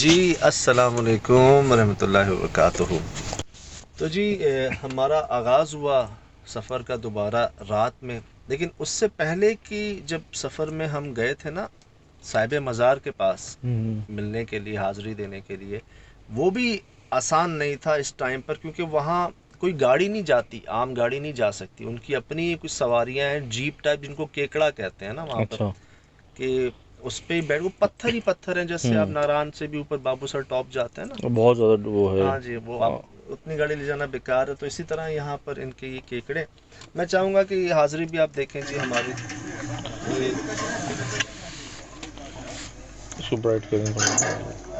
جی السلام علیکم ورحمۃ اللہ وبرکاتہ۔ تو جی ہمارا آغاز ہوا سفر کا دوبارہ رات میں، لیکن اس سے پہلے کہ جب سفر میں ہم گئے تھے نا صاحب مزار کے پاس ملنے کے لیے، حاضری دینے کے لیے، وہ بھی آسان نہیں تھا اس ٹائم پر، کیونکہ وہاں کوئی گاڑی نہیں جاتی، عام گاڑی نہیں جا سکتی، ان کی اپنی کچھ سواریاں ہیں، جیپ ٹائپ جن کو کیکڑا کہتے ہیں نا وہاں پر، اچھا کہ اس پہ ہی بیٹھ، وہ پتھر ہی پتھر ہیں، جیسے آپ ناران سے بھی اوپر بابو سر ٹاپ جاتے ہیں نا، بہت زیادہ وہ ہے۔ ہاں جی، وہ آپ اتنی گاڑی لے جانا بیکار ہے، تو اسی طرح یہاں پر ان کے یہ کیکڑے، میں چاہوں گا کہ یہ حاضری بھی آپ دیکھیں جی ہماری، اس کو برائٹ کریں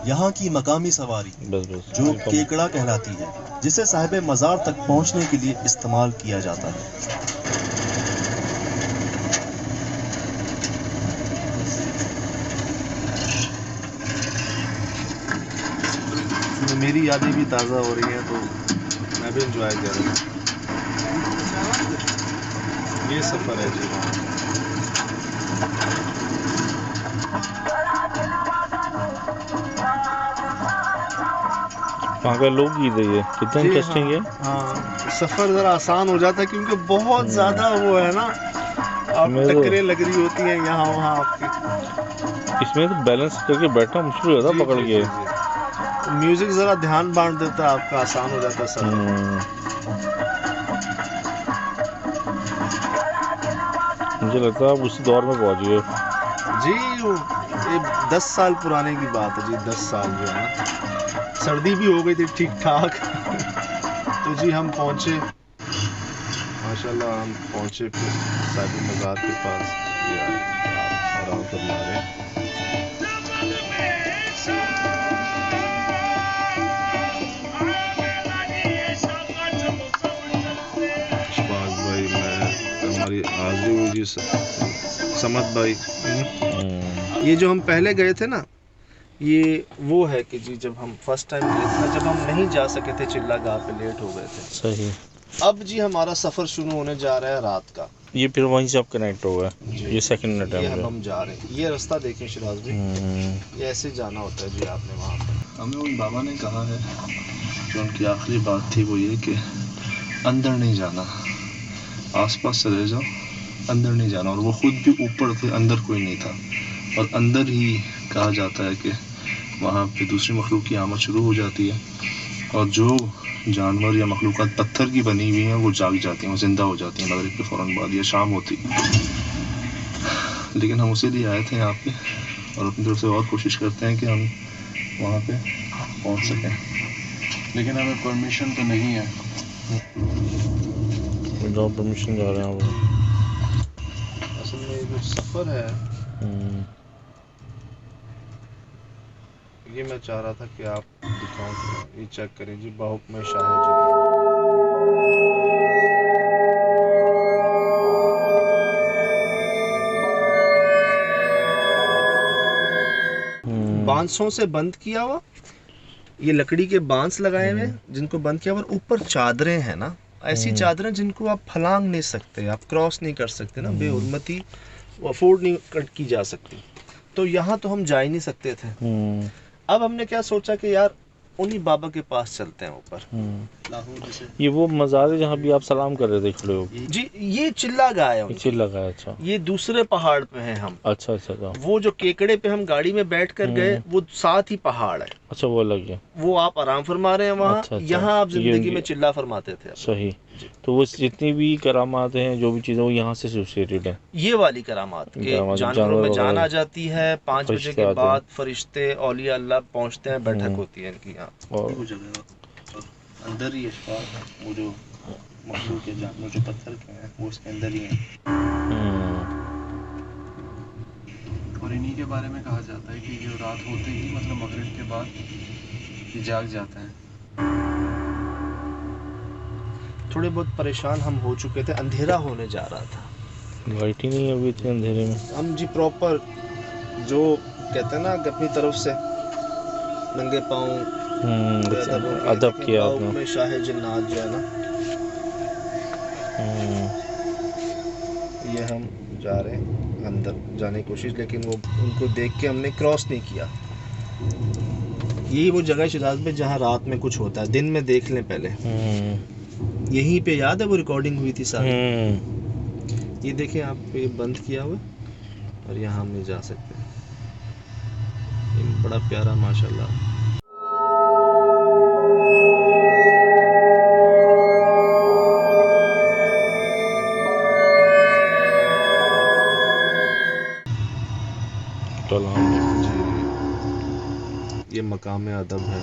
یہاں کی مقامی سواری بس بس جو کم۔ کیکڑا کہلاتی ہے، جسے صاحب مزار تک پہنچنے کے لیے استعمال کیا جاتا ہے۔ میری یادیں بھی تازہ ہو رہی ہیں، تو میں بھی انجوائے کر رہا ہوں۔ یہ سفر ہے جی وہاں۔ وہاں کا لوگ گیت ہے، یہ کتنا جی انٹرسٹنگ ہے۔ ہاں سفر ذرا آسان ہو جاتا ہے، کیونکہ بہت زیادہ وہ ہے نا، اس آپ میں تو ٹکریں لگ رہی ہوتی ہیں یہاں وہاں آپ کی۔ بیلنس کر کے بیٹھنا مشکل ہوتا جی پکڑ جی کے۔ جی جی، میوزک ذرا دھیان بانٹ دیتا ہے آپ کا، آسان ہو جاتا ہے سفر۔ مجھے لگتا ہے آپ اسی دور میں پہنچ گئے۔ جی یہ 10 سال پرانے کی بات ہے جی، 10 سال جو ہے نا، سردی بھی ہو گئی تھی ٹھیک ٹھاک تو جی ہم پہنچے، ماشاءاللہ ہم پہنچے پھر صاحب مزار کے پاس۔ یہ آپ آرام فرما رہے ہیں۔ اشفاق بھائی، میں ہماری حاضری ہوئی جی، سمت بھائی، یہ جو ہم پہلے گئے تھے نا، یہ وہ ہے کہ جی جب ہم فرسٹ ٹائم گئے تھے نا، جب ہم نہیں جا سکے تھے چلا گاہ پہ، لیٹ ہو گئے تھے۔ صحیح۔ اب جی ہمارا سفر شروع ہونے جا رہا ہے رات کا۔ یہ پھر وہیں سے آپ کنیکٹ ہو گئے۔ جی یہ جی سیکنڈ یہ اٹیمپٹ ہے۔ ہم جا رہے ہیں، یہ رستہ دیکھیں شراز بھائی، یہ ایسے جانا ہوتا ہے جی آپ نے وہاں پر۔ ہمیں ان بابا نے کہا ہے کہ ان کی آخری بات تھی وہ یہ کہ اندر نہیں جانا، آس پاس چلے جاؤ، اندر نہیں جانا، اور وہ خود بھی اوپر تھے، اندر کوئی نہیں تھا، اور اندر ہی کہا جاتا ہے کہ وہاں پہ دوسری مخلوق کی آمد شروع ہو جاتی ہے، اور جو جانور یا مخلوقات پتھر کی بنی ہوئی ہیں وہ جاگ جاتی ہیں، وہ زندہ ہو جاتی ہیں مغرب کے فوراً بعد یا شام ہوتی۔ لیکن ہم اسی لیے آئے تھے یہاں پہ، اور اپنی طرف سے اور کوشش کرتے ہیں کہ ہم وہاں پہ پہنچ سکیں، لیکن ہمیں پرمیشن تو نہیں ہے۔ وداؤٹ پرمیشن جا رہے ہیں آپ۔ اصل میں یہ جو سفر ہے، یہ میں چاہ رہا تھا کہ آپ دکھاؤں، یہ چیک کریں جی، بحکم شاہ جلی 500 سے بند کیا ہوا، یہ لکڑی کے بانس لگائے ہوئے جن کو بند کیا ہوا، اور اوپر چادریں ہیں نا، ایسی چادریں جن کو آپ پھلانگ نہیں سکتے، آپ کراس نہیں کر سکتے نا، بے حرمتی وہ افورڈ نہیں کی جا سکتی، تو یہاں تو ہم جا ہی نہیں سکتے تھے۔ اب ہم نے کیا سوچا کہ یار انہی بابا کے پاس چلتے ہیں اوپر۔ یہ وہ مزار ہے جہاں بھی آپ سلام کر رہے تھے کھڑے ہو کے؟ جی یہ چلا گاہ ہے ان کی، چل لگا ہے۔ اچھا یہ دوسرے پہاڑ پہ ہیں ہم۔ اچھا اچھا۔ وہ جو کیکڑے پہ ہم گاڑی میں بیٹھ کر گئے، وہ ساتھ ہی پہاڑ ہے، اچھا وہ الگ ہے۔ وہ آپ آرام فرما رہے ہیں وہاں، اچھا اچھا، یہاں آپ یہ زندگی میں چلا فرماتے تھے۔ صحیح۔ جی تو وہ جتنی بھی کرامات ہیں، جو بھی چیزیں، وہ یہاں سے ایسوسیٹڈ ہیں، یہ والی کرامات کہ جانوروں میں جان آ جاتی ہے، 5 بجے فرشتے کے آتے ہیں، بعد فرشتے اولیاء اللہ پہنچتے ہیں، بیٹھک ہوتی ہے ان کی یہاں۔ اور وہ جگہ اور اندر ہی اشفاق، وہ جو مخلوق کے جانور جو پتھر کے ہیں وہ اس کے اندر ہی ہیں، اور انہی کے بارے میں کہا جاتا ہے کہ یہ رات ہوتے ہی مطلب مغرب کے بعد یہ جاگ جاتا ہے۔ تھوڑے بہت پریشان ہم ہو چکے تھے، اندھیرا ہونے جا رہا تھا، لائٹ ہی نہیں ہے ابھی اتنے اندھیرے میں۔ ہم جی پراپر جو کہتے ہیں نا کہ اپنی طرف سے ننگے پاؤں بے ادب ہو کے، ادب لیکن کیا آپ نے۔ باحکم شاہ جنات جو ہے نا، یہ ہم جا رہے ہیں اندر جانے کی کوشش، لیکن وہ ان کو دیکھ کے ہم نے کراس نہیں کیا۔ यही वो जगह शिराज में जहाँ रात में कुछ होता है, दिन में देख लें पहले। यहीं पे याद है वो रिकॉर्डिंग हुई थी सारी। ये देखें आप, ये बंद किया हुआ और यहाँ हम नहीं जा सकते। ये बड़ा प्यारा माशाल्लाह। ये मकाम अदब है।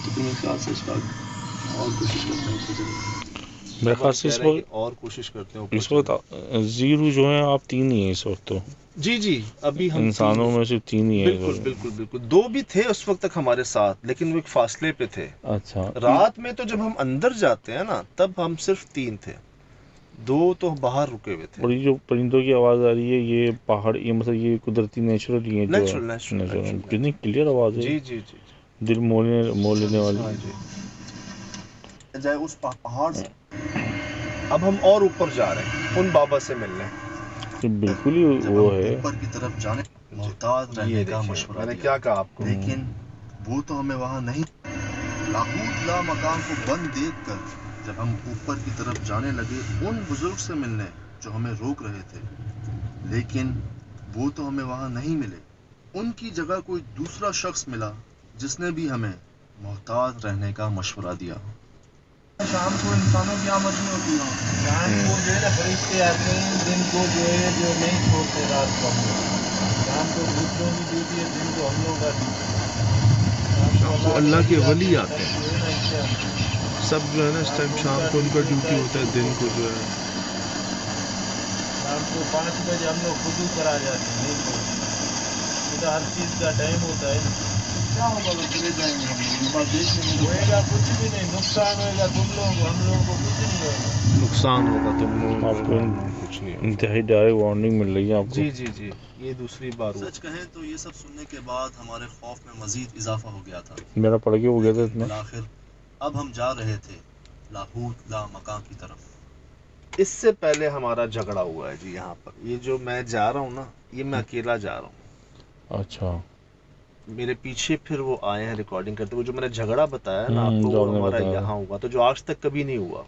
तो मेरे ख्याल से इस बार और कोशिश करते हैं ऊपर चले। मेरे ख्याल से इस वक्त और कोशिश करते हैं ऊपर इस वक्त जीरो जो है आप 3 ही हैं इस वक्त। तो जी जी, अभी हम इंसानों में सिर्फ 3 ही हैं। बिल्कुल बिल्कुल बिल्कुल। 2 भी थे उस वक्त तक हमारे साथ, लेकिन वो एक फासले पे थे। अच्छा, रात में तो जब हम अंदर जाते हैं ना, तब हम सिर्फ 3 थे, 2 तो बाहर रुके हुए थे। और ये जो परिंदों की आवाज़ आ रही है, ये पहाड़, ये मतलब ये कुदरती नेचुरल ही है जो नेचुरल है। नेचुरल नेचुरल कितनी क्लियर आवाज़ है। जी जी जी दिल मोह लेने वाली। हाँ जी। जाए उस पहाड़ से। अब हम और ऊपर जा रहे हैं उन बाबा से मिलने। ये बिल्कुल ही जब वो हम है। ऊपर की तरफ जाने मोहताज ये रहने का देखिए, मशवरा मैंने दिया। क्या कहा आपको। लेकिन वो तो हमें वहां नहीं। लाहूत ला मकाम को बंद देखकर जब हम ऊपर की तरफ जाने लगे उन बुजुर्ग से मिलने जो हमें रोक रहे थे, लेकिन वो तो हमें वहां नहीं मिले। उनकी जगह कोई दूसरा शख्स मिला जिसने भी हमें मोहताज रहने का मशवरा दिया। शाम को इंसानों की आमद नहीं होती है। शाम को जो है ना फरिश्ते आते हैं, दिन को जो है जो नहीं छोड़ते रात को। शाम को दूसरों की ड्यूटी है, दिन को हम लोगों का ड्यूटी। तो अल्लाह के वली आते हैं सब जो है ना, इस टाइम शाम को उनका ड्यूटी होता है, दिन को जो है शाम को 5 बजे हम लोग खुद करा जाते हैं। नहीं तो हर चीज़ का टाइम होता है। क्या होगा तो चले जाएंगे हम लोग, बात देखने में होएगा कुछ भी नहीं, नुकसान होएगा तुम लोग, हम लोगों को कुछ नहीं होएगा। नुकसान होगा तुम लोगों आपको को, कुछ नहीं होगा। इंतहाई डायरेक्ट वार्निंग मिल रही है आपको। जी जी जी, ये दूसरी बार हुआ। सच कहें तो ये सब सुनने के बाद हमारे खौफ में मजीद इजाफा हो गया था। मेरा पड़ के हो गया था इतना। आखिर अब हम जा रहे थे लाहूत ला मकाम की तरफ। इससे पहले हमारा झगड़ा हुआ है जी यहाँ पर। ये जो मैं जा रहा हूँ ना, ये मैं अकेला जा रहा हूँ। अच्छा, मेरे पीछे फिर वो आए हैं रिकॉर्डिंग करते हुए। जो मैंने झगड़ा बताया ना आपको, जो वो आपने हमारा बताया। यहाँ हुआ था, जो आज तक कभी नहीं हुआ।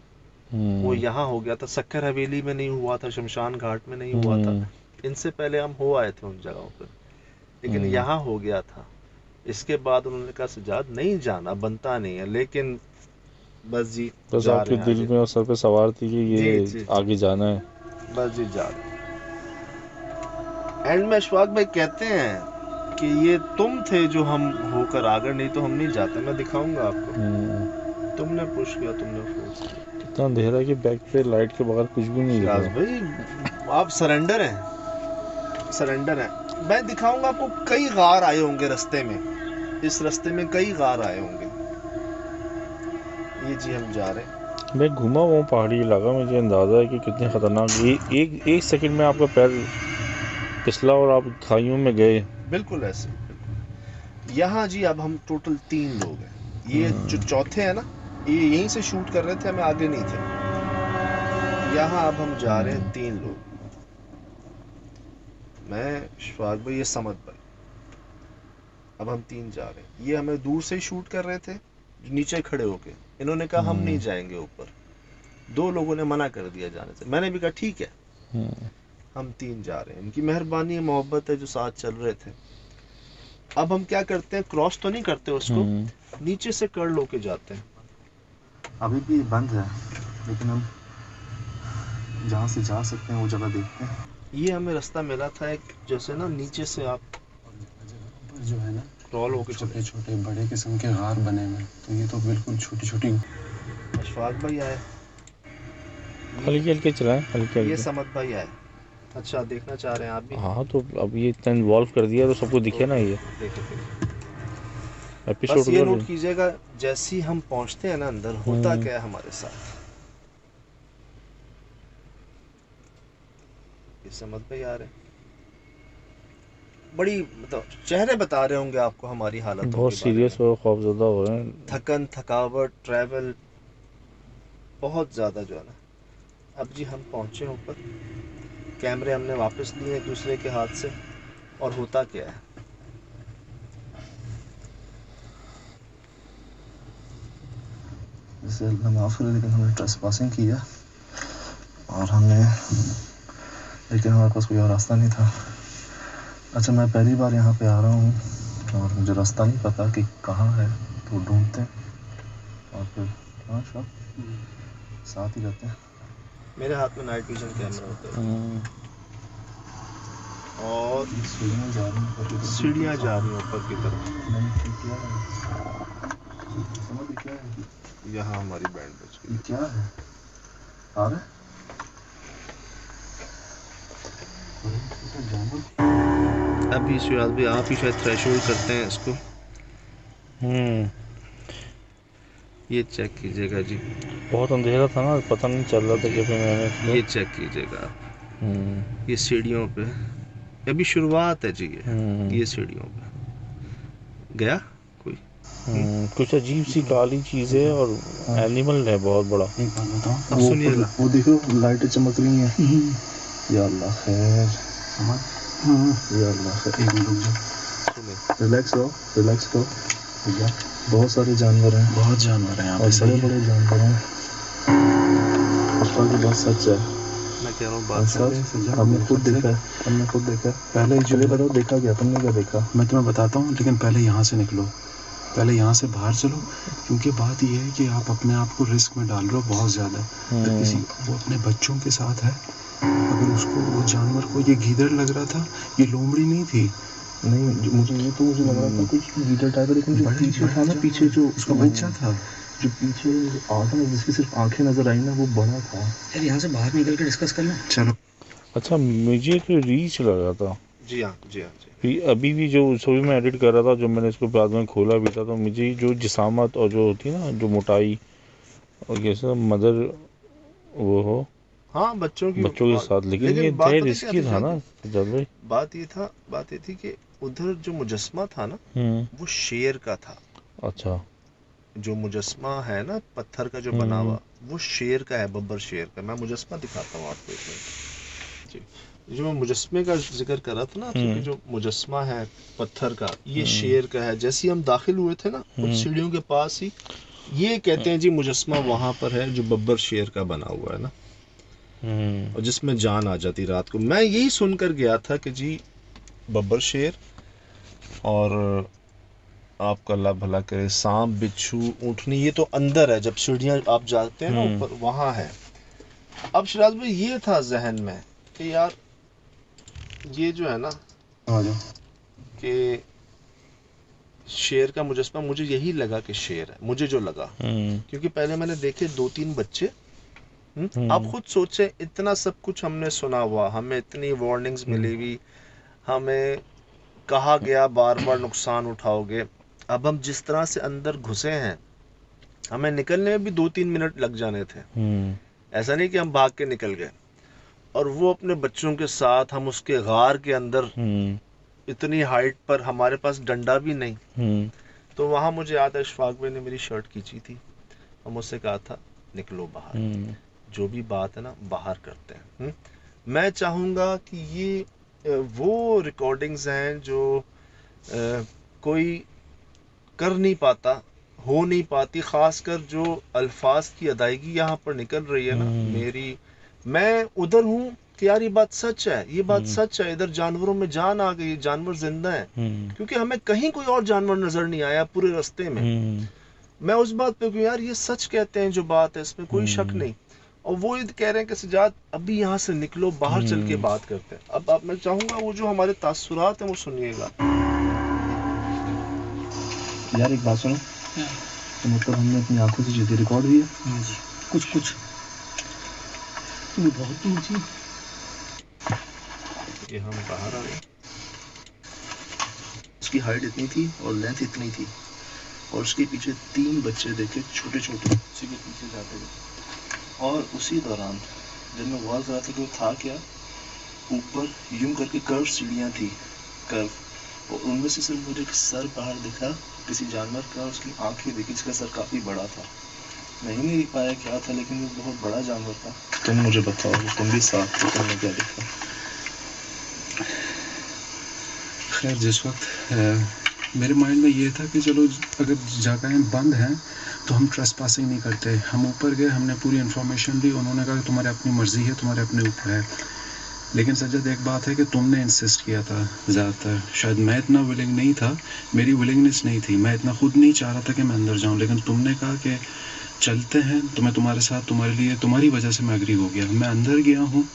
वो यहाँ हो गया था, सक्कर हवेली में नहीं हुआ था, शमशान घाट में नहीं हुआ था। इनसे पहले हम हो आए थे उन जगहों पर, लेकिन यहाँ हो गया था। इसके बाद उन्होंने कहा सजाद नहीं जाना, बनता नहीं है। लेकिन बस जी, बस जा आपके रहे हैं दिल आज। में और सर पे सवार थी कि जी, ये जी, जी। आगे जाना है। बस जी, जा रहे हैं। एंड में अशफाक भाई कहते हैं कि ये तुम थे जो हम होकर आ गए, नहीं तो हम नहीं जाते। मैं दिखाऊंगा आपको। तुमने पुश किया, तुमने फोर्स किया। इतना अंधेरा है कि बैक पे लाइट के बगैर कुछ भी नहीं दिख राज रहा। भाई आप सरेंडर हैं, सरेंडर हैं। मैं दिखाऊंगा आपको, कई गार आए होंगे रास्ते में। इस रास्ते में कई गार आए होंगे। ये जी हम जा रहे हैं। मैं घूमा हुआ हूँ पहाड़ी इलाका, मुझे अंदाज़ा है कि कितने ख़तरनाक एक सेकंड में आपका पैर फिसला और आप खाइयों में गए। बिल्कुल ऐसे, बिल्कुल। यहाँ जी अब हम टोटल 3 लोग हैं। ये जो चौथे हैं ना, ये यहीं से शूट कर रहे थे, हमें आगे नहीं थे। यहाँ अब हम जा रहे हैं 3 लोग। मैं, शफाक भाई, ये समद भाई। अब हम 3 जा रहे हैं। ये हमें दूर से ही शूट कर रहे थे, नीचे खड़े होके। इन्होंने कहा हम नहीं जाएंगे ऊपर। 2 लोगों ने मना कर दिया जाने से। मैंने भी कहा ठीक है, हम 3 जा रहे हैं। इनकी मेहरबानी, मोहब्बत है जो साथ चल रहे थे। अब हम क्या करते हैं, क्रॉस तो नहीं करते उसको, नीचे से कर्ल होके जाते हैं। अभी भी बंद है, लेकिन हम जहाँ से जा सकते हैं वो जगह देखते हैं। ये हमें रास्ता मिला था एक, जैसे ना नीचे से आप पर जो है ना क्रॉल होके चले। छोटे छोटे बड़े किस्म के गार बने हुए हैं, तो ये तो बिल्कुल छोटी छोटी। अशफाक भाई आए, हल्के हल्के चलाएं, हल्के ये हल्के। समद भाई आए। अच्छा, देखना चाह रहे हैं आप भी? हाँ, तो अब ये इतना इन्वॉल्व कर दिया तो सबको दिखे ना। ये देखिए, एपिसोड बस ये नोट कीजिएगा, जैसे ही हम पहुंचते हैं ना अंदर, होता क्या है हमारे साथ। ये समझ में आ रहे हैं, बड़ी मतलब चेहरे बता रहे होंगे आपको हमारी हालत। बहुत सीरियस और खौफजदा हो रहे हैं। थकन, थकावट, ट्रैवल बहुत ज़्यादा जो है ना। अब जी हम पहुंचे ऊपर, कैमरे हमने वापस लिए एक दूसरे के हाथ से। और होता क्या है, जैसे अल्लाह माफ़ करे, लेकिन हमने ट्रेस पासिंग किया और हमने, लेकिन हमारे पास कोई और रास्ता नहीं था। अच्छा, मैं पहली बार यहाँ पे आ रहा हूँ और मुझे रास्ता नहीं पता कि कहाँ है, तो ढूंढते हैं और फिर हाँ शॉप साथ ही रहते हैं। मेरे हाथ में नाइट विजन कैमरा होता है और सीढ़ियाँ जा रही हैं ऊपर की तरफ। सीढ़ियाँ जा रही हैं ऊपर की तरफ। नहीं, ये क्या है? समझ में क्या है? यहाँ हमारी बैंड बज ये गई। क्या है? आ रहा है? जानवर अभी शिराज भाई आप ही शायद थ्रेशोल्ड करते हैं इसको, ये चेक कीजिएगा जी, बहुत अंधेरा था ना, पता नहीं चल रहा था कि फिर मैंने ये इसको चेक कीजिएगा, ये सीढ़ियों पे अभी शुरुआत है जी, ये सीढ़ियों पे गया कोई। कुछ अजीब सी काली चीज़ है और एनिमल है बहुत बड़ा। एक बात बताओ, अब सुनिएगा। वो देखो लाइटें चमक रही हैं। या अल्लाह खैर, समझ, या अल्लाह खैर। एक मिनट रुक जाओ, सुने रिलैक्स रहो, रिलैक्स रहो भैया। बहुत सारे जानवर हैं, बहुत जानवर हैं यहाँ पे, बड़े बड़े जानवर हैं। आपका की बात सच है, मैं कह रहा हूँ बात सच। हमने खुद देखा है, हमने खुद देखा है। पहले मुझे बताओ देखा क्या, तुमने क्या देखा? मैं तुम्हें बताता हूँ, लेकिन पहले यहाँ से निकलो, पहले यहाँ से बाहर चलो, क्योंकि बात ये है कि आप अपने आप को रिस्क में डाल रहे हो बहुत ज़्यादा। अगर किसी, वो अपने बच्चों के साथ है, अगर उसको, वो जानवर को, ये गीदड़ लग रहा था, ये लोमड़ी नहीं थी। नहीं, मुझे लग रहा था कुछ गीदड़ टाइप, लेकिन जो पीछे था ना, पीछे जो उसका बच्चा था, जो पीछे आता ना, जिसकी सिर्फ आंखें नजर आई ना, वो बड़ा था। यार यहाँ से बाहर निकल के डिस्कस कर लें। चलो। अच्छा, मुझे एक रीच लगा था जी हाँ जी हाँ जी। अभी भी, जो सभी मैं एडिट कर रहा था, जो मैंने इसको बाद में खोला भी था, तो मुझे जो जिसामत और जो होती है ना, जो मोटाई और जैसे मदर वो हो हाँ बच्चों के साथ, लेकिन ये बात तय पता रिस्की क्या था थी? ना जब भाई। बात ये थी कि उधर जो मुजस्मा था ना, वो शेर का था। अच्छा, जो मुजस्मा है ना पत्थर का जो बना हुआ, वो शेर का है, बब्बर शेर का। मैं मुजस्मा दिखाता हूँ आपको एक मिनट जी। जो मैं मुजस्मे का जिक्र कर रहा था ना, कि जो मुजस्मा है पत्थर का, ये शेर का है। जैसे हम दाखिल हुए थे ना उन सीढ़ियों के पास ही, ये कहते हैं जी मुजस्मा वहां पर है जो बब्बर शेर का बना हुआ है ना, और जिसमें जान आ जाती रात को। मैं यही सुनकर गया था कि जी बब्बर शेर और आपका अल्लाह भला करे सांप, बिच्छू, ऊँटनी, ये तो अंदर है। जब सीढ़ियाँ आप जाते हैं ना ऊपर, वहाँ है। अब शिराज भाई ये था जहन में कि यार ये जो है ना, कि शेर का मुजस्मा, मुझे यही लगा कि शेर है, मुझे जो लगा, क्योंकि पहले मैंने देखे 2-3 बच्चे। आप खुद सोचें, इतना सब कुछ हमने सुना हुआ, हमें इतनी वार्निंग्स मिली हुई, हमें कहा गया बार बार नुकसान उठाओगे। अब हम जिस तरह से अंदर घुसे हैं, हमें निकलने में भी 2-3 मिनट लग जाने थे। ऐसा नहीं कि हम भाग के निकल गए। और वो अपने बच्चों के साथ, हम उसके गार के अंदर, इतनी हाइट पर, हमारे पास डंडा भी नहीं। तो वहाँ मुझे याद है इशफाक भाई ने मेरी शर्ट खींची थी और मुझसे कहा था निकलो बाहर, जो भी बात है ना बाहर करते हैं। मैं चाहूँगा कि ये वो रिकॉर्डिंग्स हैं जो कोई कर नहीं पाता, हो नहीं पाती, ख़ासकर जो अल्फाज की अदायगी यहाँ पर निकल रही है ना मेरी। मैं उधर हूँ कि यार ये बात सच है, ये बात सच है, इधर जानवरों में जान आ गई, जानवर जिंदा है, क्योंकि हमें कहीं कोई और जानवर नज़र नहीं आया पूरे रास्ते में। मैं उस बात पे यार ये सच कहते हैं जो बात है, इसमें कोई शक नहीं। और वो ये कह रहे हैं कि सजाद अभी यहाँ से निकलो, बाहर चल के बात करते हैं। अब मैं चाहूँगा वो जो हमारे तासुरात हैं वो सुनिएगा। यार एक बात सुनो, तो मतलब हमने अपनी आंखों से चीजें रिकॉर्ड की है, कुछ बहुत ऊंची। ये हम बाहर आ गए, उसकी हाइट इतनी थी और लेंथ इतनी थी, और उसके पीछे 3 बच्चे देखे छोटे छोटे, उसी के पीछे जाते थे। और उसी दौरान जब मैं आवाज रहा था कि वो था क्या, ऊपर यूं करके कर्व सीढ़ियाँ थी, कर्व, और उनमें से सिर्फ मुझे सर बाहर दिखा किसी जानवर का, उसकी आंखें दिखी, जिसका सर काफ़ी बड़ा था। मैं ही नहीं पाया क्या था, लेकिन वो बहुत बड़ा जानवर था। तुम मुझे बताओ, तुम भी साथ थे, तुमने क्या देखा? खैर जिस वक्त मेरे माइंड में ये था कि चलो अगर जगहें बंद हैं तो हम ट्रेस पासिंग नहीं करते. हम ऊपर गए, हमने पूरी इन्फॉर्मेशन दी, उन्होंने कहा कि तुम्हारे अपनी मर्ज़ी है, तुम्हारे अपने ऊपर है. लेकिन सज्जद एक बात है कि तुमने इंसिस्ट किया था ज़्यादातर. शायद मैं इतना विलिंग नहीं था, मेरी विलिंगनेस नहीं थी, मैं इतना खुद नहीं चाह रहा था कि मैं अंदर जाऊं, लेकिन तुमने कहा कि चलते हैं तो मैं तुम्हारे साथ, तुम्हारे लिए, तुम्हारी वजह से मैं एग्री हो गया. मैं अंदर गया हूँ.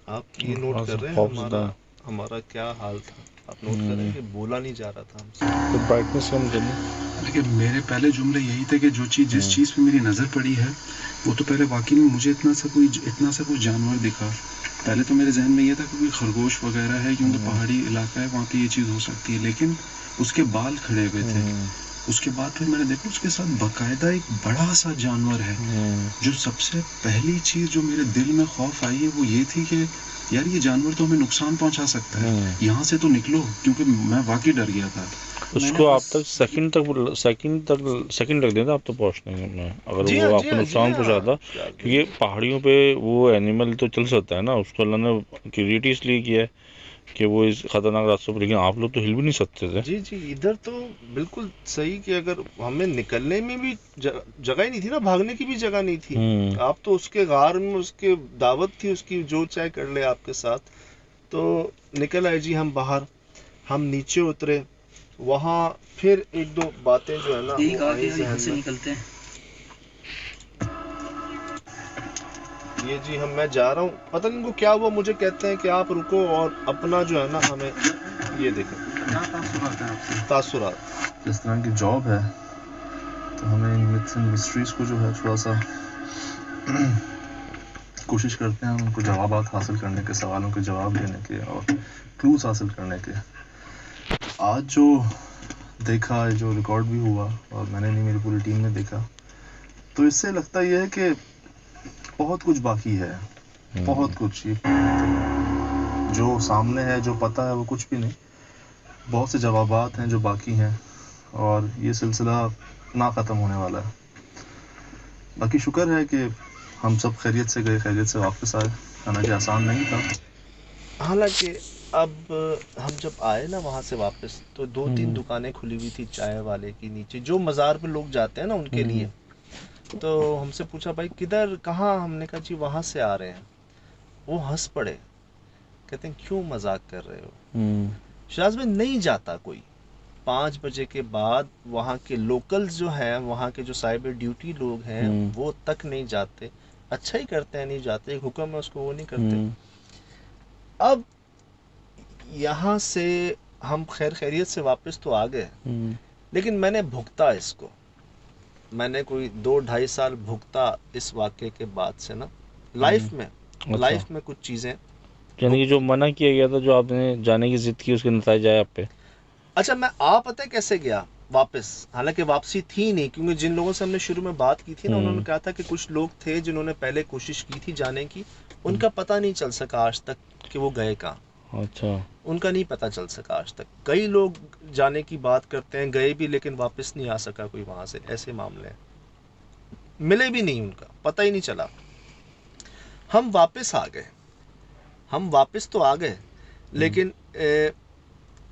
आप ये नोट कर रहे हैं हमारा क्या हाल था? आप नोट कर रहे हैं कि बोला नहीं जा रहा था हमसे. तो ब्राइटनेस कम करनी. लेकिन मेरे पहले जुमले यही थे कि जो चीज़, जिस चीज़ पे मेरी नज़र पड़ी है वो तो पहले वाकई में मुझे इतना सा कोई जानवर दिखा. पहले तो मेरे जहन में ये था कि कोई खरगोश वगैरह है, क्योंकि पहाड़ी इलाका है, वहाँ पे ये चीज़ हो सकती है. लेकिन उसके बाल खड़े हुए थे. उसके बाद फिर मैंने देखा उसके साथ बाकायदा एक बड़ा सा जानवर है. जो सबसे पहली चीज़ जो मेरे दिल में खौफ आई है वो ये थी कि यार ये जानवर तो हमें नुकसान पहुंचा सकता है, यहाँ से तो निकलो, क्योंकि मैं वाकई डर गया था. उसको आप तक सेकंड लग देता आप तो पहुंचने में, अगर जी वो हाँ, आपको नुकसान पहुंचाता. क्योंकि पहाड़ियों पे वो एनिमल तो चल सकता है ना, उसको अल्लाह ने क्रिएट इसलिए किया है कि वो इस खतरनाक रास्तों पर, लेकिन आप लोग तो हिल भी नहीं सकते थे. जी जी, इधर तो बिल्कुल सही कि अगर हमें निकलने में भी जगह ही नहीं थी ना, भागने की भी जगह नहीं थी. आप तो उसके गार में, उसके दावत थी उसकी, जो चाहे कर ले आपके साथ. तो निकल आए जी हम बाहर. हम नीचे उतरे, वहाँ फिर एक दो बातें जो है ना यही वो कहा आई कि यार यहाँ जहन से में. निकलते हैं. ये जी मैं जा रहा हूँ, पता नहीं इनको क्या हुआ, मुझे कहते हैं कि आप रुको और अपना जो है ना हमें ये देखें क्या तासुरात है आपसे? तासुरात. जिस तरह की जॉब है तो हमें इन मिथ्स एंड मिस्ट्रीज को जो है थोड़ा सा कोशिश करते हैं उनको जवाबात हासिल करने के, सवालों के जवाब देने के और क्लूज हासिल करने के. आज जो देखा, जो रिकॉर्ड भी हुआ और मैंने नहीं, मेरी पूरी टीम ने देखा, तो इससे लगता यह है कि बहुत कुछ बाकी है. बहुत कुछ. ये जो सामने है, जो पता है, वो कुछ भी नहीं. बहुत से जवाबात हैं जो बाकी हैं और ये सिलसिला ना ख़त्म होने वाला है. बाकी शुक्र है कि हम सब खैरियत से गए, खैरियत से वापस आए. हालांकि आसान नहीं था. हालांकि अब हम जब आए ना वहाँ से वापस, तो 2-3 दुकानें खुली हुई थी चाय वाले की नीचे, जो मज़ार पे लोग जाते हैं ना उनके लिए. तो हमसे पूछा भाई किधर, कहाँ? हमने कहा जी वहाँ से आ रहे हैं. वो हंस पड़े, कहते हैं क्यों मजाक कर रहे हो? शहबाज में नहीं जाता कोई. 5 बजे के बाद वहाँ के लोकल्स जो हैं, वहाँ के जो साहिब ड्यूटी लोग हैं, वो तक नहीं जाते. अच्छा ही करते हैं, नहीं जाते, एक हुक्म है उसको, वो नहीं करते. अब यहाँ से हम खैरियत से वापस तो आ गए, लेकिन मैंने भुगता इसको. मैंने कोई 2-2.5 साल भुगता इस वाक़े के बाद से ना, लाइफ में. लाइफ में कुछ चीज़ें, यानी कि जो मना किया गया था, जो आपने जाने की जिद की, उसके नतीजे आए आप पे. अच्छा, मैं पता है कैसे गया वापस? हालांकि वापसी थी नहीं, क्योंकि जिन लोगों से हमने शुरू में बात की थी ना, उन्होंने कहा था कि कुछ लोग थे जिन्होंने पहले कोशिश की थी जाने की, उनका पता नहीं चल सका आज तक कि वो गए कहाँ. अच्छा. उनका नहीं पता चल सका आज तक. कई लोग जाने की बात करते हैं, गए भी लेकिन वापस नहीं आ सका कोई वहाँ से. ऐसे मामले हैं, मिले भी नहीं, उनका पता ही नहीं चला. हम वापस आ गए. हम वापस तो आ गए, लेकिन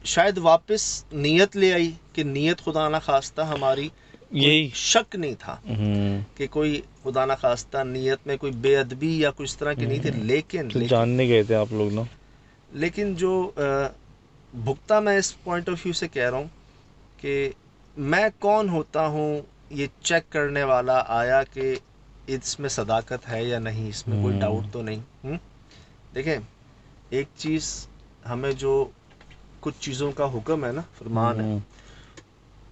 शायद वापस नीयत ले आई कि नीयत खुदा ना खास्ता हमारी, यही शक नहीं था कि कोई खुदा ना खास्ता नीयत में कोई बेअदबी या कुछ तरह की नहीं थी. लेकिन जानने गए थे आप लोग ना. लेकिन जो भुगता, मैं इस पॉइंट ऑफ व्यू से कह रहा हूँ कि मैं कौन होता हूँ ये चेक करने वाला आया कि इसमें सदाकत है या नहीं, इसमें कोई डाउट तो नहीं. देखें, एक चीज़ हमें, जो कुछ चीज़ों का हुक्म है ना, फरमान है,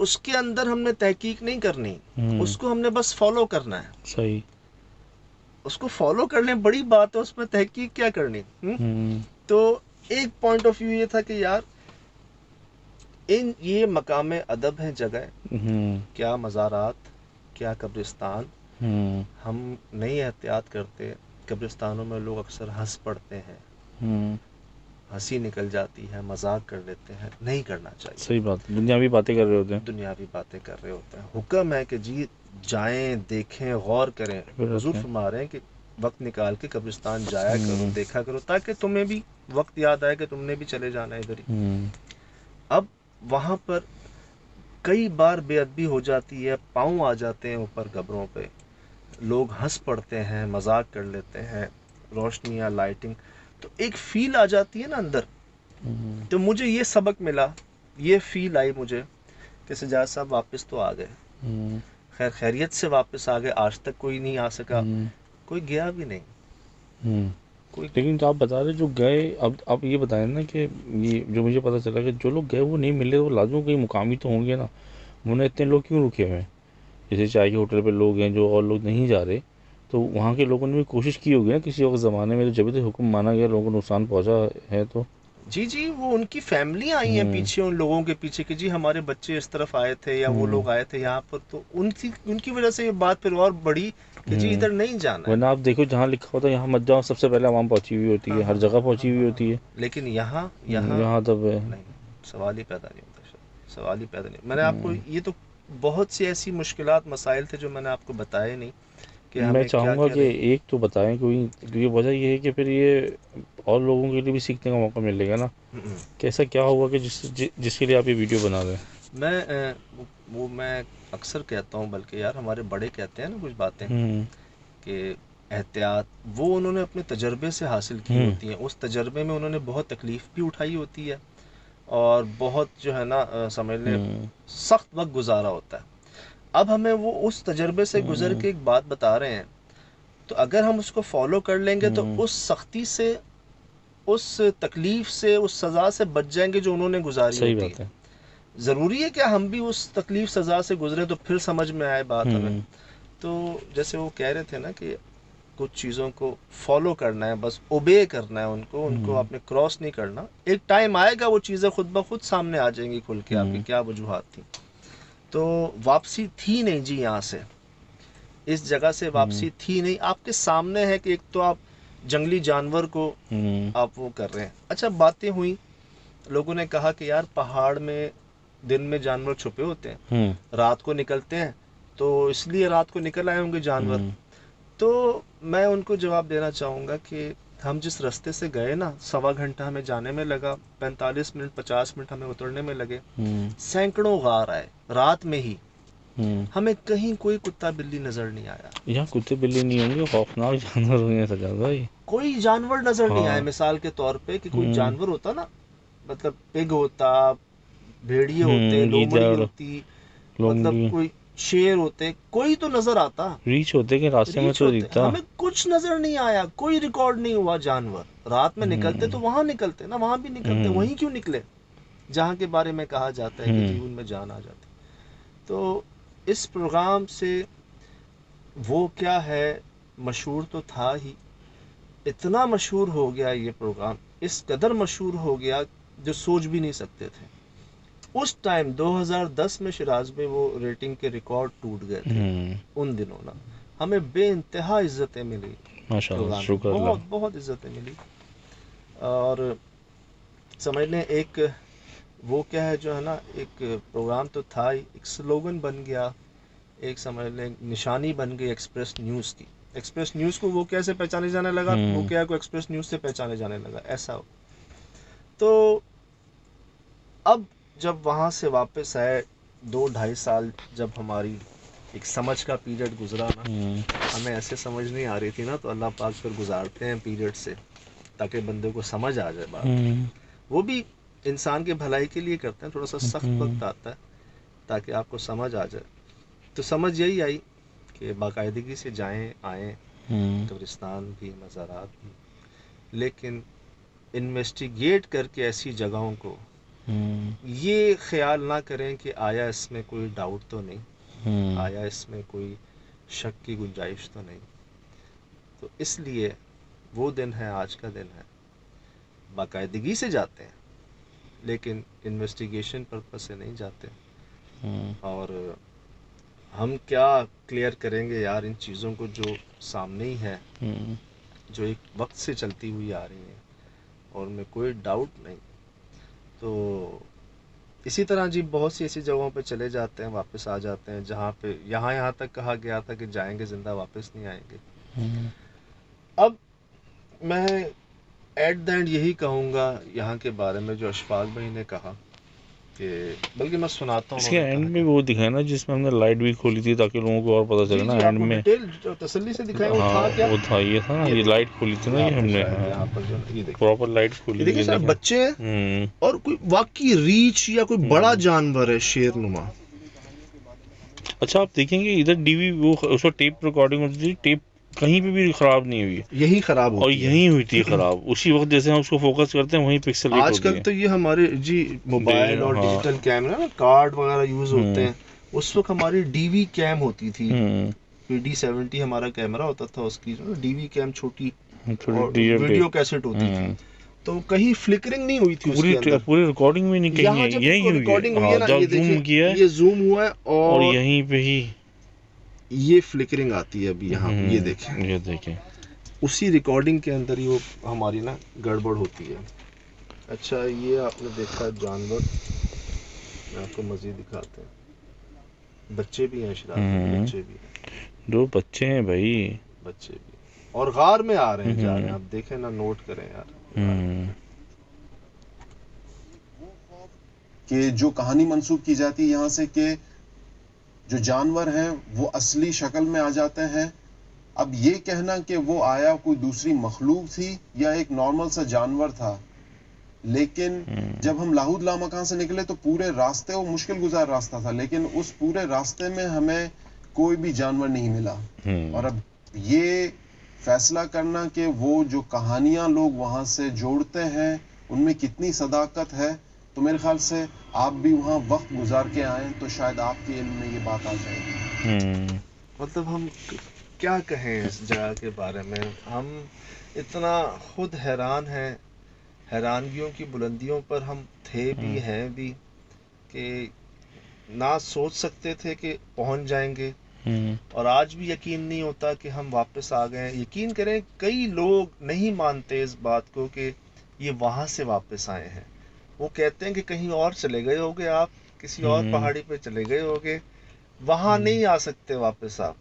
उसके अंदर हमने तहकीक नहीं करनी, उसको हमने बस फॉलो करना है. सही. उसको फॉलो करने बड़ी बात है, उसमें तहकीक क्या करनी. तो एक पॉइंट ऑफ व्यू ये था कि यार ये मकाम अदब है जगह, क्या मज़ारात, क्या कब्रिस्तान. हम नहीं एहतियात करते. कब्रिस्तानों में लोग अक्सर हंस पड़ते हैं, हंसी निकल जाती है, मजाक कर लेते हैं. नहीं करना चाहिए. सही बात. दुनियावी बातें कर रहे होते हैं. दुनियावी बातें कर रहे होते हैं. हुक्म है कि जी जाएं, देखें, गौर करें. हुजूर फरमा रहे हैं कि وقت نکال کے قبرستان جایا کرو، دیکھا کرو، تاکہ تمہیں بھی وقت یاد آئے کہ تم نے بھی چلے جانا ہے ادھر ہی۔ اب وہاں پر کئی بار بے ادبی ہو جاتی ہے، پاؤں آ جاتے ہیں اوپر قبروں پہ، لوگ ہنس پڑتے ہیں، مذاق کر لیتے ہیں، روشنیاں، لائٹنگ، تو ایک فیل آ جاتی ہے نا اندر۔ تو مجھے یہ سبق ملا، یہ فیل آئی مجھے کہ سجاد صاحب واپس تو آ گئے، خیر خیریت سے واپس آ گئے، آج تک کوئی نہیں آ سکا، کوئی گیا بھی نہیں، کوئی لیکن تو آپ بتا رہے جو گئے، اب آپ یہ بتائیں نا کہ یہ جو مجھے پتہ چلا کہ جو لوگ گئے وہ نہیں ملے، وہ لازم کہیں مقامی تو ہوں گے نا، انہیں اتنے لوگ کیوں رکے ہوئے ہیں؟ جیسے چائے کے ہوٹل پہ لوگ ہیں جو اور لوگ نہیں جا رہے، تو وہاں کے لوگوں نے بھی کوشش کی ہوگی نا کسی وقت زمانے میں، تو جبھی تو حکم مانا گیا، لوگوں کو نقصان پہنچا ہے تو۔ جی وہ ان کی فیملیاں آئی ہیں پیچھے، ان لوگوں کے پیچھے کہ جی ہمارے بچے اس طرف آئے تھے یا وہ لوگ آئے تھے یہاں پر، تو ان کی وجہ سے یہ بات پھر اور بڑی کہ جی ادھر نہیں جانا ہے۔ ورنہ آپ دیکھو جہاں لکھا ہوتا ہے یہاں مت جاؤ، سب سے پہلے عوام پہنچی ہوئی ہوتی ہے، ہر جگہ پہنچی ہوئی ہوتی ہے، لیکن یہاں تب نہیں، سوال ہی پیدا نہیں ہوتا، سوال ہی پیدا نہیں۔ میں نے آپ کو یہ تو بہت سی ایسی مشکلات، مسائل تھے جو میں نے آپ کو بتائے نہیں کہ میں ہمیں چاہوں گا کہ ایک تو بتائیں کوئی، کیونکہ وجہ یہ ہے کہ پھر یہ اور لوگوں کے لیے بھی سیکھنے کا موقع ملے گا نا کہ ایسا کیا ہوا کہ جس کے لیے آپ یہ ویڈیو بنا رہے ہیں۔ میں اکثر کہتا ہوں، بلکہ یار ہمارے بڑے کہتے ہیں نا کچھ باتیں کہ احتیاط، وہ انہوں نے اپنے تجربے سے حاصل کی ہوتی ہیں، اس تجربے میں انہوں نے بہت تکلیف بھی اٹھائی ہوتی ہے اور بہت جو ہے نا سمجھ لیں سخت وقت گزارا ہوتا ہے۔ اب ہمیں وہ اس تجربے سے گزر کے ایک بات بتا رہے ہیں، تو اگر ہم اس کو فالو کر لیں گے تو اس سختی سے، اس تکلیف سے، اس سزا سے بچ جائیں گے جو انہوں نے گزاری صحیح ہوتی بات ہے۔ ضروری ہے کہ ہم بھی اس تکلیف سزا سے گزرے تو پھر سمجھ میں آئے بات ہمیں۔ تو جیسے وہ کہہ رہے تھے نا کہ کچھ چیزوں کو فالو کرنا ہے، بس اوبے کرنا ہے، ان کو آپ نے کراس نہیں کرنا، ایک ٹائم آئے گا وہ چیزیں خود بخود سامنے آ جائیں گی کھل کے آپ کی کیا وجوہات تھیں۔ تو واپسی تھی نہیں جی، یہاں سے اس جگہ سے واپسی تھی نہیں۔ آپ کے سامنے ہے کہ ایک تو آپ جنگلی جانور کو آپ وہ کر رہے ہیں۔ اچھا باتیں ہوئی، لوگوں نے کہا کہ یار پہاڑ میں دن میں جانور چھپے ہوتے ہیں، رات کو نکلتے ہیں، تو اس لیے رات کو نکل آئے ہوں گے جانور۔ تو میں ان کو جواب دینا چاہوں گا کہ ہم جس راستے سے گئے نا، 1.25 گھنٹہ ہمیں جانے میں لگا، 45 منٹ 50 منٹ ہمیں اترنے میں لگے، سینکڑوں غار آئے رات میں ہی، ہمیں کہیں کوئی کتا بلی نظر نہیں آیا۔ یہاں کتے بلی نہیں ہوں گے، خوفناک جانور ہوں گے سجاد بھائی، کوئی جانور نظر نہیں آئے۔ مثال کے طور پہ کہ کوئی جانور ہوتا نا، مطلب پگ ہوتا، بھیڑیے ہوتے، لومڑی ہوتی، مطلب کوئی شیر ہوتے، کوئی تو نظر آتا، ریچھ ہوتے کہ راستے میں ریچھ تو ہوتے، دکھتا۔ ہمیں کچھ نظر نہیں آیا، کوئی ریکارڈ نہیں ہوا جانور۔ رات میں نکلتے تو وہاں نکلتے نا، وہاں بھی نکلتے، وہیں کیوں نکلے جہاں کے بارے میں کہا جاتا ہے کہ جیون میں جان آ جاتی۔ تو اس پروگرام سے وہ کیا ہے، مشہور تو تھا ہی، اتنا مشہور ہو گیا یہ پروگرام، اس قدر مشہور ہو گیا جو سوچ بھی نہیں سکتے تھے۔ اس ٹائم 2010 میں شیراز میں وہ ریٹنگ کے ریکارڈ ٹوٹ گئے تھے ان دنوں نا، ہمیں بے انتہا عزتیں ملی ماشاءاللہ، پروگرام، شکر اللہ۔ بہت بہت عزتیں ملی۔ اور سمجھ لیں ایک وہ کیا ہے جو ہے نا، ایک پروگرام تو تھا ہی، ایک سلوگن بن گیا، ایک سمجھ لیں نشانی بن گئی ایکسپریس نیوز کی۔ ایکسپریس نیوز کو وہ کیسے پہچانے جانے لگا، وہ کیا کو ایکسپریس نیوز سے پہچانے جانے لگا، ایسا ہو۔ تو اب جب وہاں سے واپس آئے 2-2.5 سال، جب ہماری ایک سمجھ کا پیریڈ گزرا نا، ہمیں ایسے سمجھ نہیں آ رہی تھی نا، تو اللہ پاک پھر گزارتے ہیں پیریڈ سے تاکہ بندے کو سمجھ آ جائے بات۔ وہ بھی انسان کے بھلائی کے لیے کرتے ہیں، تھوڑا سا سخت وقت آتا ہے تاکہ آپ کو سمجھ آ جائے۔ تو سمجھ یہی آئی کہ باقاعدگی سے جائیں آئیں، قبرستان بھی، مزارات بھی، لیکن انویسٹیگیٹ کر کے ایسی جگہوں کو یہ خیال نہ کریں کہ آیا اس میں کوئی ڈاؤٹ تو نہیں، آیا اس میں کوئی شک کی گنجائش تو نہیں۔ تو اس لیے وہ دن ہے، آج کا دن ہے، باقاعدگی سے جاتے ہیں لیکن انویسٹیگیشن پرپس سے نہیں جاتے۔ اور ہم کیا کلیئر کریں گے یار ان چیزوں کو جو سامنے ہی ہے، جو ایک وقت سے چلتی ہوئی آ رہی ہیں اور میں کوئی ڈاؤٹ نہیں۔ تو اسی طرح جی بہت سی ایسی جگہوں پہ چلے جاتے ہیں، واپس آ جاتے ہیں جہاں پہ یہاں تک کہا گیا تھا کہ جائیں گے زندہ واپس نہیں آئیں گے۔ اب میں ایٹ دا اینڈ یہی کہوں گا یہاں کے بارے میں جو اشفاق بھائی نے کہا کہ بلکہ میں سناتا ہوں اس کے اینڈ میں وہ دکھایا نا جس میں ہم نے لائٹ بھی کھولی تھی تاکہ لوگوں کو اور پتہ چلے نا اینڈ میں. ڈیٹیل تسلی سے دکھایا وہ تھا ہاں کیا. وہ تھا یہ تھا نا یہ لائٹ کھولی تھی نا یہ ہم نے یہاں پر جو یہ دیکھیں پراپر لائٹ کھولی دیکھیں تھی. صاحب بچے ہیں اور کوئی واقعی ریچھ یا کوئی بڑا جانور ہے شیر نما. اچھا آپ دیکھیں گے ادھر ڈی وی وہ اس کو ٹیپ ریکارڈنگ ہوتی تھی, ٹیپ کہیں پہ بھی خراب نہیں ہوئی یہی خراب اور ہوتی ہے یہیں ہوئی تھی خراب. اسی وقت جیسے ہم اس کو فوکس کرتے ہیں وہیں پکسل ریٹ آج ہوتی کل ہے. تو یہ ہمارے جی موبائل اور ہاں. ڈیجیٹل کیمرہ نا کارڈ وغیرہ یوز ہوتے ہیں. اس وقت ہماری ڈی وی کیم ہوتی تھی, PD70 ہمارا کیمرہ ہوتا تھا, اس کی ڈی وی کیم چھوٹی اور ویڈیو کیسٹ ہوتی تھی, تو کہیں فلکرنگ نہیں ہوئی تھی اس کے اندر. پوری ریکارڈنگ میں نہیں کہیں یہاں ہے, جب یہی ہوئی ریکارڈنگ ہوئی ہے نا, ہے. یہ جب زوم کیا دیکھیں یہ زوم ہوا ہے اور اور یہیں پہ ہی یہ فلکرنگ آتی ہے ابھی یہاں یہ دیکھیں. یہ دیکھیں اسی ریکارڈنگ کے اندر ہی وہ ہماری نا گڑبڑ ہوتی ہے. اچھا یہ آپ نے دیکھا جانور, میں آپ کو مزید دکھاتے ہیں. بچے بھی ہیں شرارتی بچے بھی ہیں, دو بچے ہیں بھائی, بچے بھی اور غار میں آ رہے ہیں جا رہے ہیں. آپ دیکھیں نا, نوٹ کریں یار. کہ جو کہانی منسوخ کی جاتی ہے یہاں سے کہ جو جانور ہیں وہ اصلی شکل میں آ جاتے ہیں. اب یہ کہنا کہ وہ آیا کوئی دوسری مخلوق تھی یا ایک نارمل سا جانور تھا, لیکن جب ہم لاہود لامکان سے نکلے تو پورے راستے وہ مشکل گزار راستہ تھا, لیکن اس پورے راستے میں ہمیں کوئی بھی جانور نہیں ملا. اور اب یہ فیصلہ کرنا کہ وہ جو کہانیاں لوگ وہاں سے جوڑتے ہیں ان میں کتنی صداقت ہے, تو میرے خیال سے آپ بھی وہاں وقت گزار کے آئیں تو شاید آپ کے علم میں یہ بات آ جائے گی. مطلب ہم کیا کہیں اس جگہ کے بارے میں. ہم اتنا خود حیران ہیں, حیرانگیوں کی بلندیوں پر ہم تھے بھی ہیں بھی, کہ نہ سوچ سکتے تھے کہ پہنچ جائیں گے, اور آج بھی یقین نہیں ہوتا کہ ہم واپس آ گئے. یقین کریں کئی لوگ نہیں مانتے اس بات کو کہ یہ وہاں سے واپس آئے ہیں. وہ کہتے ہیں کہ کہیں اور چلے گئے ہوگے آپ, کسی اور پہاڑی پہ چلے گئے ہوگے, وہاں نہیں آ سکتے واپس آپ.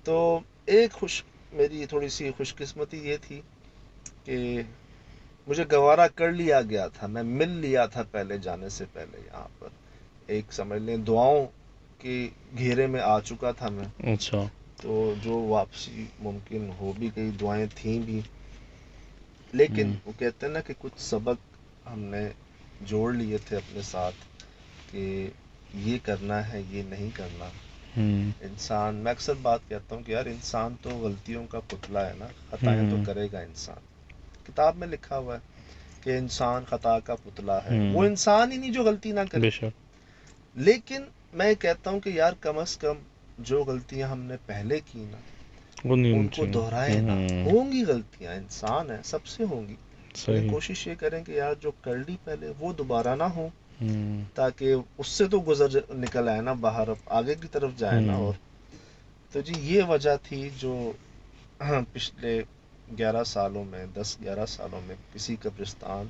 تو ایک میری تھوڑی سی خوش قسمتی یہ تھی کہ مجھے گوارا کر لیا گیا تھا, میں مل لیا تھا پہلے جانے سے پہلے یہاں پر. ایک سمجھ لیں دعاؤں کے گھیرے میں آ چکا تھا میں. اچھا تو جو واپسی ممکن ہو بھی گئی, دعائیں تھیں بھی, لیکن وہ کہتے ہیں نا کہ کچھ سبق ہم نے جوڑ لیے تھے اپنے ساتھ کہ یہ کرنا ہے یہ نہیں کرنا. انسان, میں اکثر بات کہتا ہوں کہ یار انسان تو غلطیوں کا پتلا ہے نا, خطائیں تو کرے گا انسان. کتاب میں لکھا ہوا ہے کہ انسان خطا کا پتلا ہے. وہ انسان ہی نہیں جو غلطی نہ کرے. لیکن میں کہتا ہوں کہ یار کم از کم جو غلطیاں ہم نے پہلے کی نا ان کو دہرائے نا. ہوں گی غلطیاں, انسان ہے, سب سے ہوں گی, لیکن کوشش یہ کریں کہ یار جو کر لی پہلے وہ دوبارہ نہ ہو, تاکہ اس سے تو گزر نکل آئے نا باہر, اب آگے کی طرف جائے نا. اور تو جی یہ وجہ تھی جو پچھلے 11 سالوں میں 10-11 سالوں میں کسی قبرستان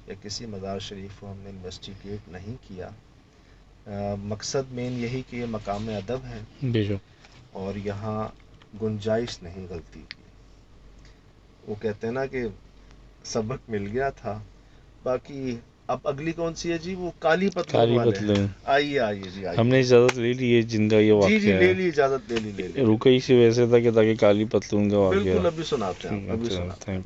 یا کسی مزار شریف کو ہم نے انویسٹیگیٹ نہیں کیا. مقصد مین یہی کہ یہ مقام ادب ہے اور یہاں گنجائش نہیں غلطی کی. وہ کہتے ہیں نا کہ سبق مل گیا تھا. باقی اب اگلی کون سی ہے جی, وہ کالی پتلون والے. آئیے جی, آئیے. ہم نے اجازت لے لی ہے جن کا یہ واقعہ جی لے لی اجازت, لے لی. رکے اسی وجہ سے تھا کہ تاکہ کالی پتلون کا واقعہ. بالکل ابھی سناتے ہیں, ابھی سناتے ہیں.